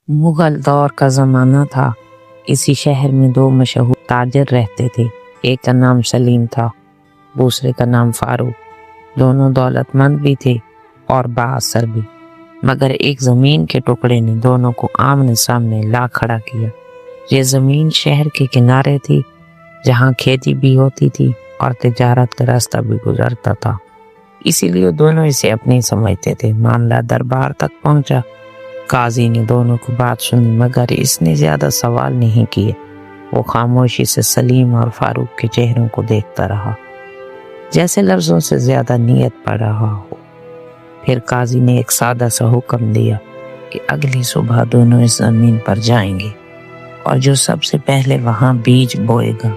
मुगल दौर का ज़माना था। इसी शहर में दो मशहूर ताजर रहते थे। एक का नाम सलीम था, दूसरे का नाम फारूक। दोनों दौलतमंद भी थे और बाअसर भी, मगर एक ज़मीन के टुकड़े ने दोनों को आमने सामने ला खड़ा किया। ये ज़मीन शहर के किनारे थी, जहाँ खेती भी होती थी और तिजारत का रास्ता भी गुजरता था। इसीलिए दोनों इसे अपनी समझते थे। मामला दरबार तक पहुंचा। काजी ने दोनों की बात सुनी, मगर इसने ज्यादा सवाल नहीं किए। वो खामोशी से सलीम और फारूक के चेहरों को देखता रहा, जैसे लफ्जों से ज्यादा नियत पड़ रहा हो। फिर काजी ने एक सादा सा हुक्म दिया कि अगली सुबह दोनों इस जमीन पर जाएंगे और जो सबसे पहले वहां बीज बोएगा,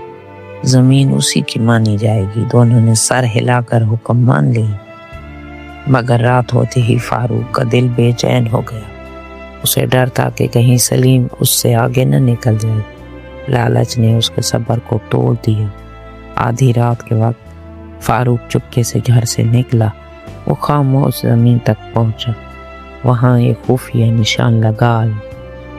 जमीन उसी की मानी जाएगी। दोनों ने सर हिलाकर हुक्म मान लिया, मगर रात होते ही फारूक का दिल बेचैन हो गया। उसे डर था कि कहीं सलीम उससे आगे न निकल जाए। लालच ने उसके सब्र को तोड़ दिया। आधी रात के वक्त फारूक चुपके से घर से निकला। वो खामोश जमीन तक पहुंचा। वहां एक खुफिया निशान लगा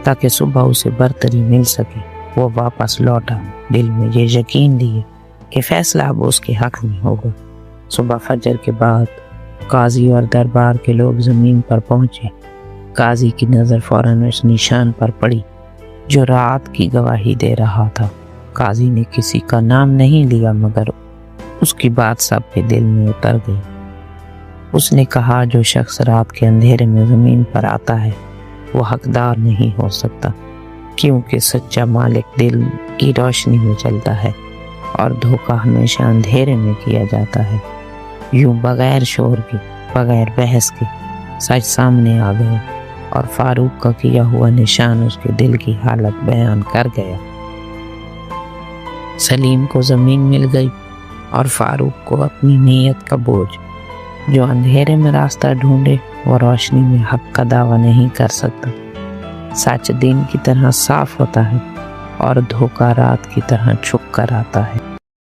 ताकि सुबह उसे बरतरी मिल सके। वो वापस लौटा, दिल में ये यकीन लिए कि फैसला अब उसके हक में होगा। सुबह फजर के बाद काजी और दरबार के लोग जमीन पर पहुंचे। काजी की नज़र फौरन उस निशान पर पड़ी जो रात की गवाही दे रहा था। काजी ने किसी का नाम नहीं लिया, मगर उसकी बात सबके दिल में उतर गई। उसने कहा, जो शख्स रात के अंधेरे में ज़मीन पर आता है वो हकदार नहीं हो सकता, क्योंकि सच्चा मालिक दिल की रोशनी में चलता है और धोखा हमेशा अंधेरे में किया जाता है। यूं बगैर शोर के, बगैर बहस के सच सामने आ गया और फारूक का किया हुआ निशान उसके दिल की हालत बयान कर गया। सलीम को जमीन मिल गई और फारूक को अपनी नीयत का बोझ। जो अंधेरे में रास्ता ढूंढे वो रोशनी में हक का दावा नहीं कर सकता। सच दिन की तरह साफ होता है और धोखा रात की तरह छुप कर आता है।